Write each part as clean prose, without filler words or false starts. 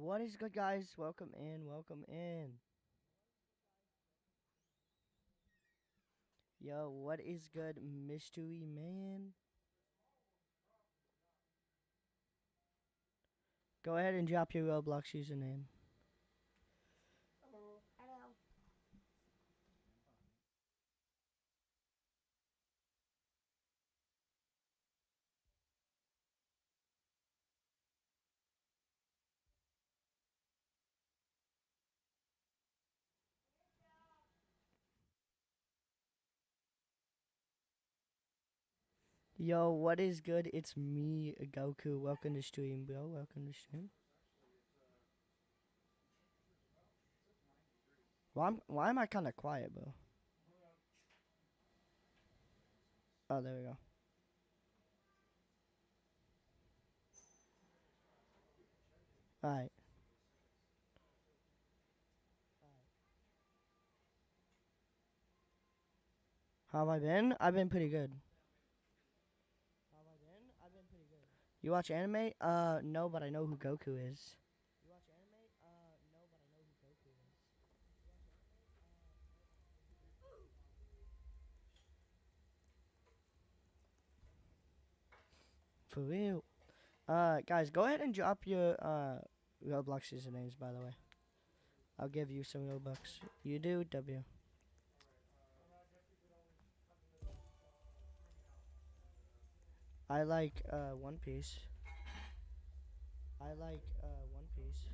What is good, guys? Welcome in, welcome in. Yo, what is good, mystery man? Go ahead and drop your Roblox username. Hello. Yo, what is good? It's me, Goku. Welcome to stream, bro. Welcome to stream. Why am I kind of quiet, bro? Oh, there we go. All right. How have I been? I've been pretty good. How have I been? I've been pretty good. You watch anime? No, but I know who Goku is. You watch anime? No, but I know who Goku is. For real. Guys, go ahead and drop your Roblox usernames, by the way. I'll give you some Robux. You do, W. I like One Piece. I like One Piece.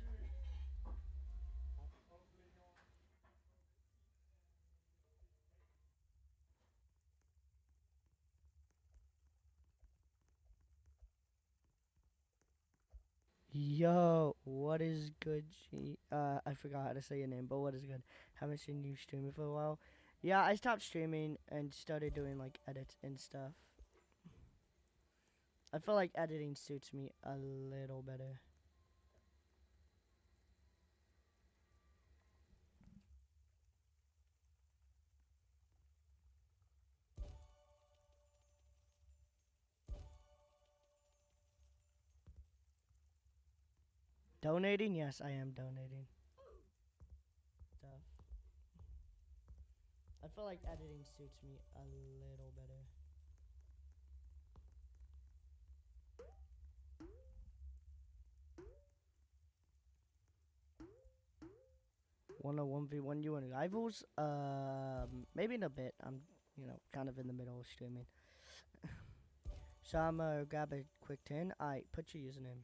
Yo, what is good, G? I forgot how to say your name, but what is good? Haven't seen you streaming for a while. Yeah, I stopped streaming and started doing like edits and stuff. I feel like editing suits me a little better. Donating? Yes, I am donating stuff. I feel like editing suits me a little better. Wanna 1v1 you and rivals? Maybe in a bit. I'm, kind of in the middle of streaming. So I'm gonna grab a quick 10. Alright, put your username.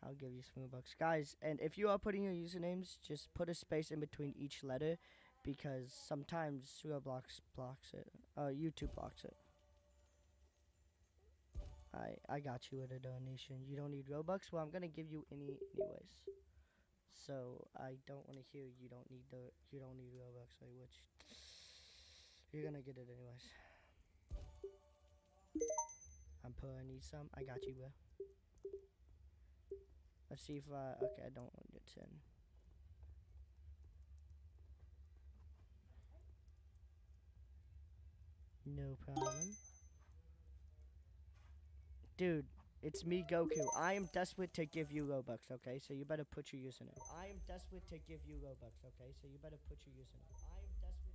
I'll give you some bucks. Guys, and if you are putting your usernames, just put a space in between each letter because sometimes Roblox blocks it. YouTube blocks it. I got you with a donation. You don't need Robux? Well, I'm gonna give you anyways. So I don't want to hear you don't need Robux, like, which you're gonna get it anyways. I'm putting I need some. I got you, bro. Let's see if okay, I don't want to get 10. No problem. Dude, it's me, Goku. I am desperate to give you Robux, okay? So you better put your username. I am desperate to give you Robux, okay? So you better put your username. I am desperate.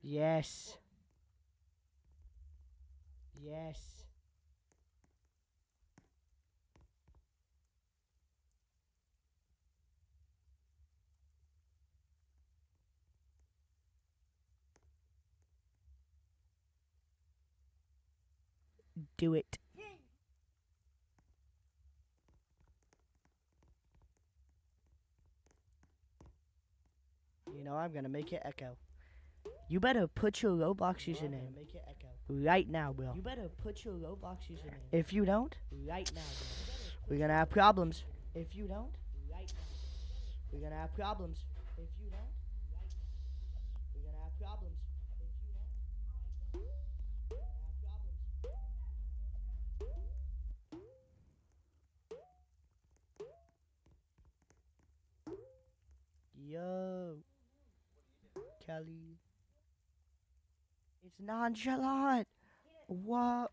Yes. Yes. Do it. I'm gonna make it echo. You better put your Roblox username. Make it echo. Right now, bro. You better put your Roblox username. If you don't, right now, bro. We're gonna have problems. If you don't, right now, we're gonna have problems. If you don't, right now, we're gonna have problems. If you don't, we're gonna have problems. Yo. Kelly. It's nonchalant. What?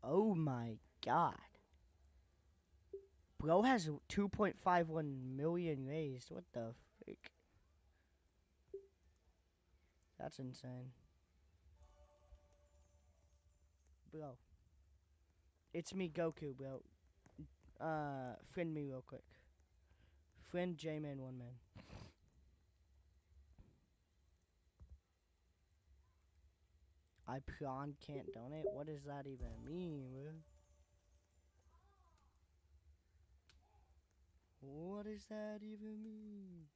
Oh my god. Bro has 2.51 million raised. What the frick? That's insane. Bro. It's me, Goku, bro. Friend me real quick. Friend J-Man 1 man. I prawn can't donate? What does that even mean, bro? What does that even mean?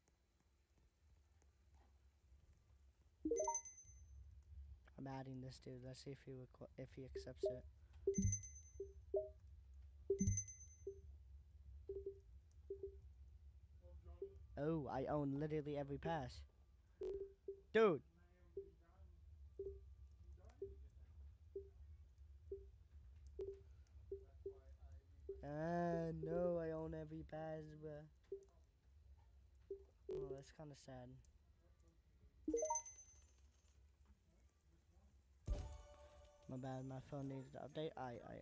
I'm adding this dude. Let's see if he accepts it. Oh, I own literally every pass. Dude. No, I own every pass, bruh. Oh, that's kind of sad. My bad, my phone needs to update. I.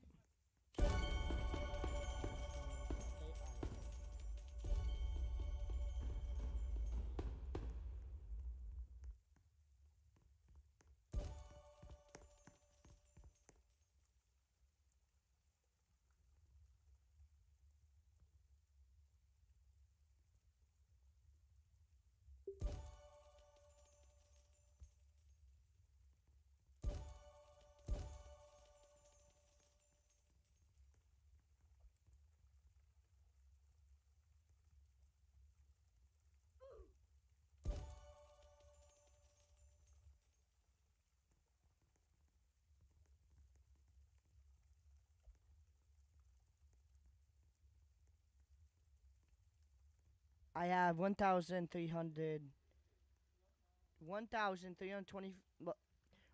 I have 1,320,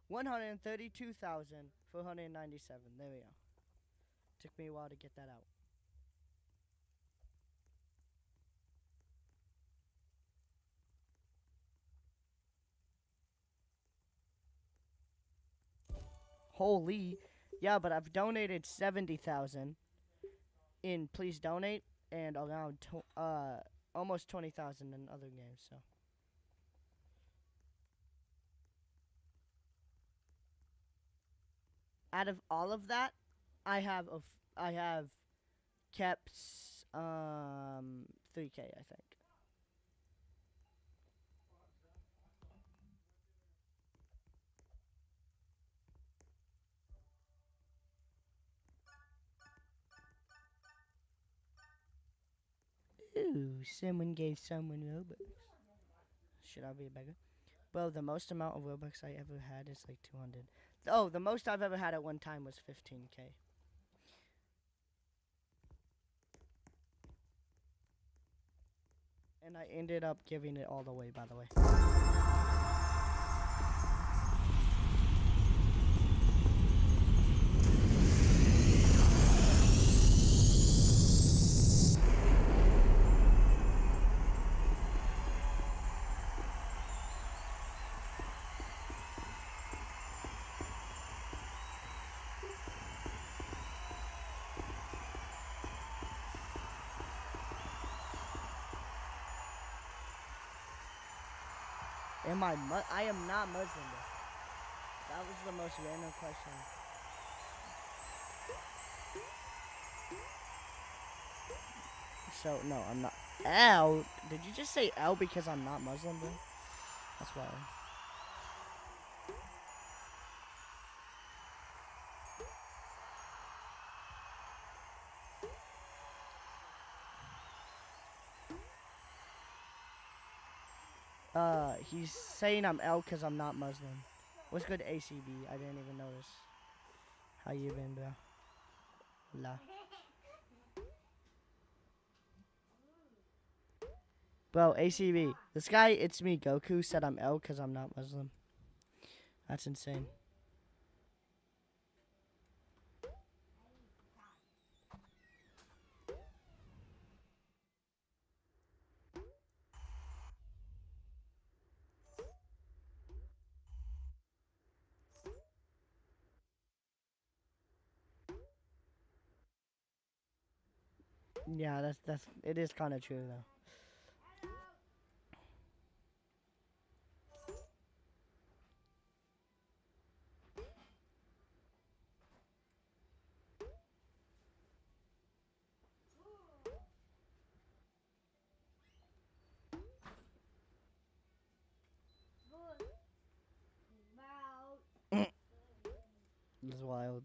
132,497. There we go. Took me a while to get that out. Holy. Yeah, but I've donated 70,000 in Please Donate and around almost 20,000 in other games, so. Out of all of that, I have kept 3K, I think. Ooh, someone gave someone Robux. Should I be a beggar? Well, the most amount of Robux I ever had is like 200. Oh, the most I've ever had at one time was 15K. And I ended up giving it all away, by the way. I am not Muslim. That was the most random question. So, no, I'm not. L? Did you just say L because I'm not Muslim, bro? That's why. He's saying I'm L because I'm not Muslim. What's good, ACB? I didn't even notice. How you been, bro? La. Bro, ACB. This guy, it's me, Goku, said I'm L because I'm not Muslim. That's insane. Yeah, that's it is kind of true though. It's wild.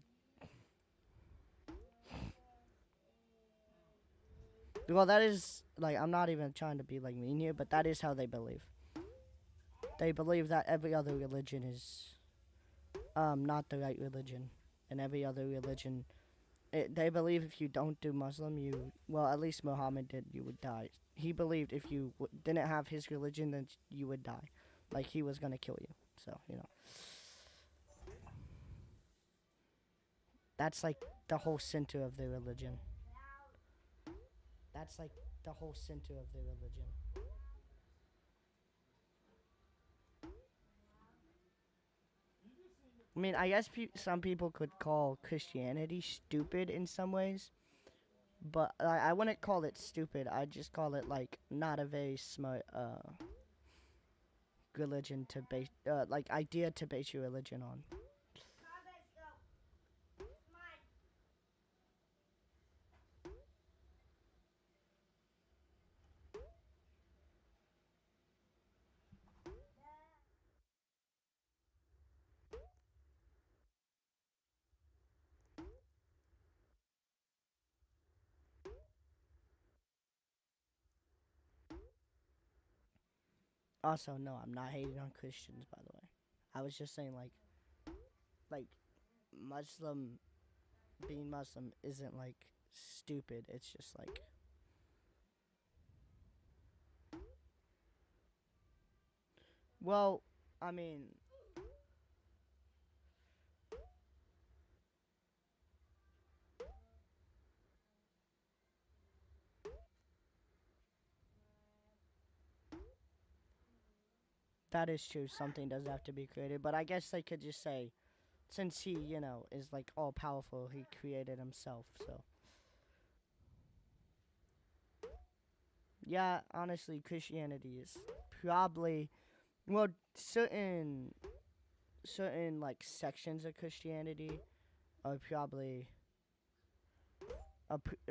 Well, that is like I'm not even trying to be like mean here, but that is how they believe. They believe that every other religion is not the right religion, and every other religion. They believe if you don't do Muslim, you well at least Muhammad did, you would die. He believed if you didn't have his religion, then you would die, like he was gonna kill you. So that's like the whole center of the religion. That's like the whole center of the religion. I mean, I guess some people could call Christianity stupid in some ways, but I wouldn't call it stupid. I'd just call it like not a very smart religion to base like idea to base your religion on. Also, no, I'm not hating on Christians, by the way. I was just saying like Muslim being Muslim isn't like stupid. It's just like well, I mean, that is true. Something does have to be created, but I guess they could just say since he, is like all powerful, he created himself. So yeah, honestly, Christianity is probably well certain like sections of Christianity are probably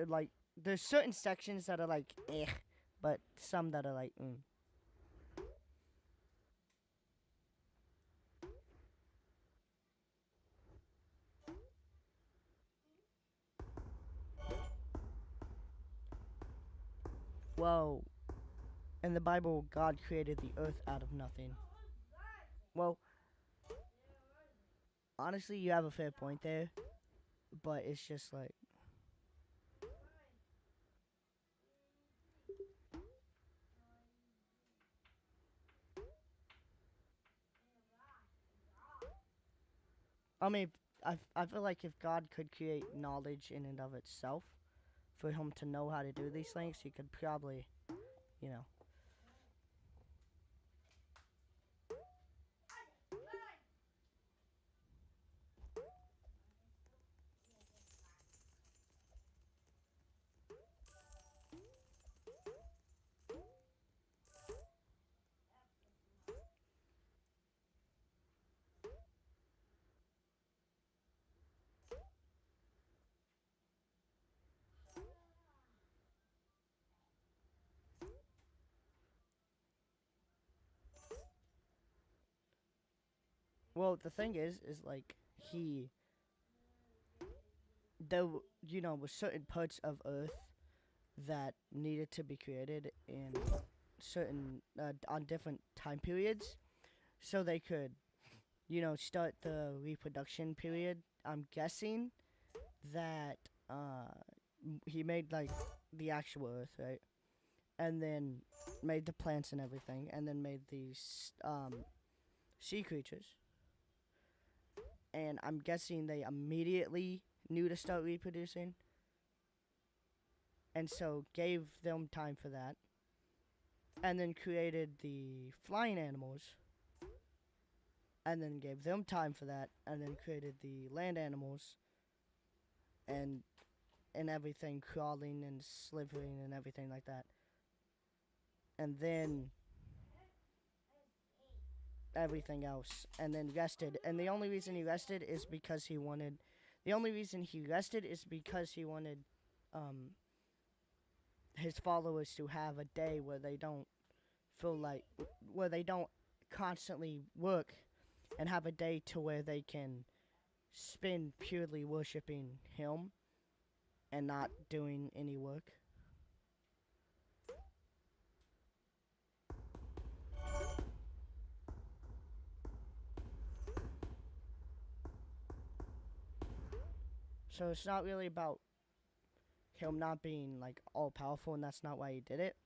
like there's certain sections that are like but some that are like well, in the Bible, God created the earth out of nothing. Well, honestly, you have a fair point there, but it's just like I mean, I feel like if God could create knowledge in and of itself, for him to know how to do these things, he could probably, you know. Well, the thing is like he, there, was certain parts of Earth that needed to be created in certain on different time periods, so they could, start the reproduction period. I'm guessing that he made like the actual Earth, right? And then made the plants and everything, and then made these sea creatures. and I'm guessing they immediately knew to start reproducing, and so gave them time for that, and then created the flying animals, and then gave them time for that, and then created the land animals, and everything crawling and slithering and everything like that, and then everything else, and then rested. And the only reason he rested is because he wanted. The only reason he rested is because he wanted his followers to have a day where they don't feel like, where they don't constantly work, and have a day to where they can spend purely worshiping him and not doing any work. So it's not really about him not being like all powerful, and that's not why he did it.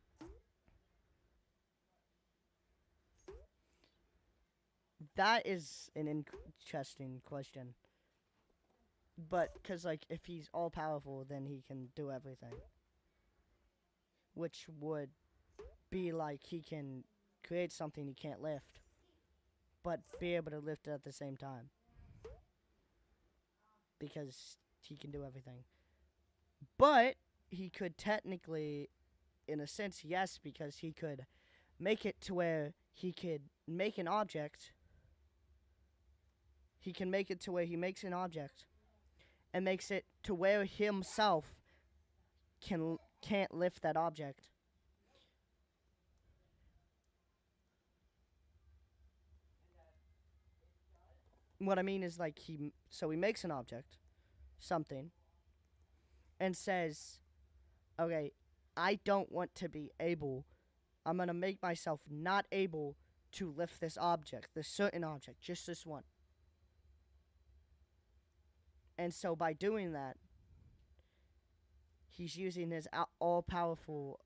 That is an interesting question. But because like if he's all powerful, then he can do everything, which would be like he can create something he can't lift, but be able to lift it at the same time because he can do everything. But he could technically, in a sense, yes, because he could make it to where he could make an object. He can make it to where he makes an object and makes it to where himself can't lift that object. What I mean is like he makes an object, something, and says, "Okay, I don't want to be able. I'm going to make myself not able to lift this object, this certain object, just this one." And so by doing that, he's using his all-powerful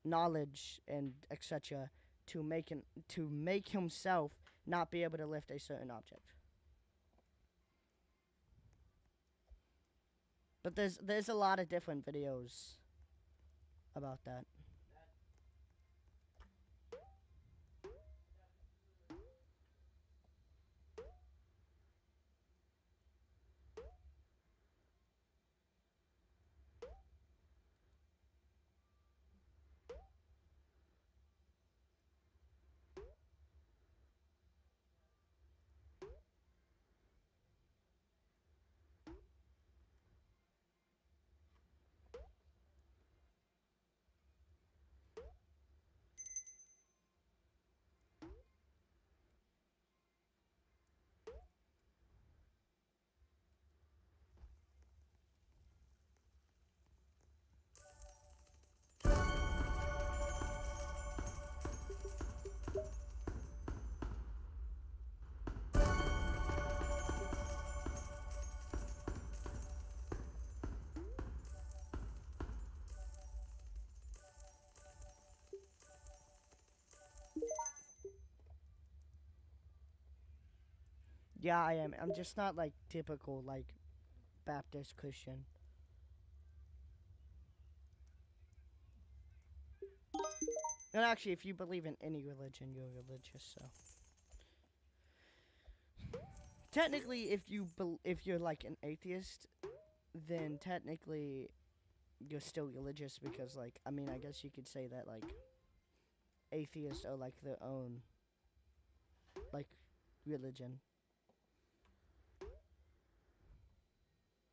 knowledge and etc. to make himself not be able to lift a certain object. But there's a lot of different videos about that. Yeah, I am. I'm just not like typical like Baptist Christian. And actually, if you believe in any religion, you're religious. So technically, if you're like an atheist, then technically you're still religious because like I mean I guess you could say that like atheists are like their own like religion,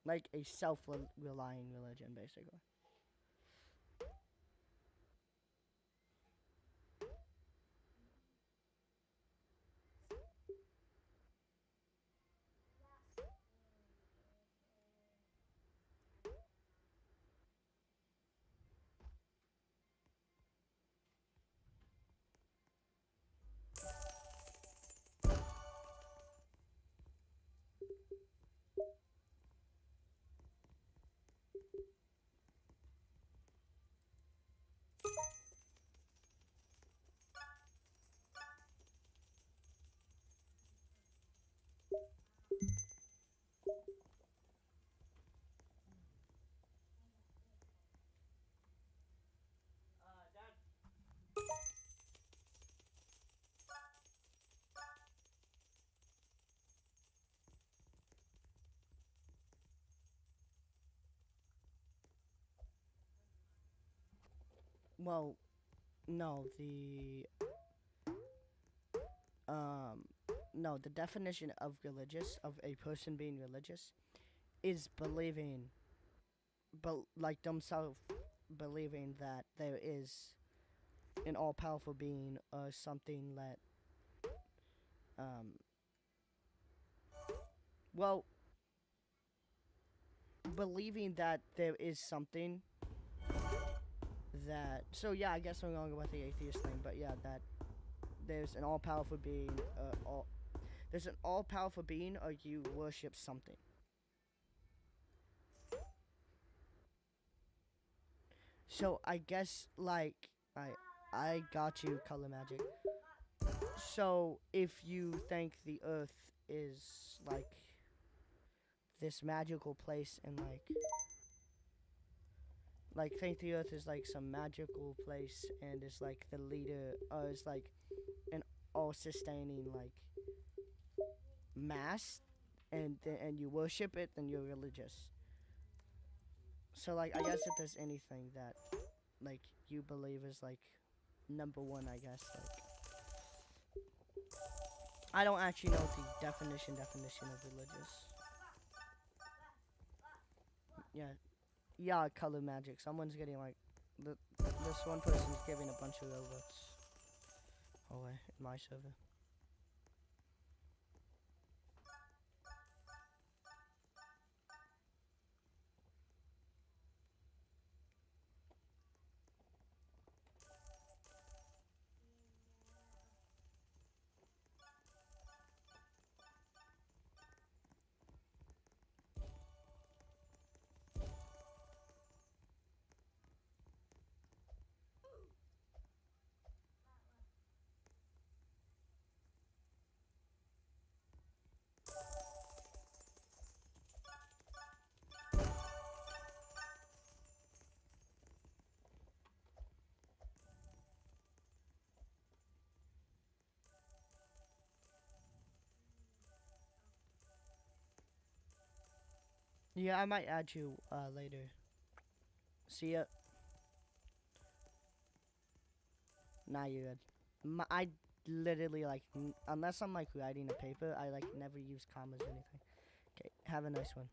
like a self-relying religion basically. Well, no, um, no, the definition of religious, of a person being religious, is believing, but like themselves believing that there is an all-powerful being or something that, um, well, believing that there is something that. So yeah, I guess I'm going to go with the atheist thing, but yeah, that there's an all-powerful being, there's an all-powerful being, or you worship something. So I guess like I got you, color magic. So if you think the Earth is like this magical place and like think the Earth is like some magical place and is like the leader, or is like an all-sustaining like mass, and you worship it, then you're religious. So like I guess if there's anything that like you believe is like number one, I guess like I don't actually know the definition of religious. Yeah, yeah, color magic. Someone's getting like this one person's giving a bunch of Robux away in my server. Yeah, I might add you later. See ya. Nah, you're good. I literally like unless I'm like writing a paper, I like never use commas or anything. Okay, have a nice one.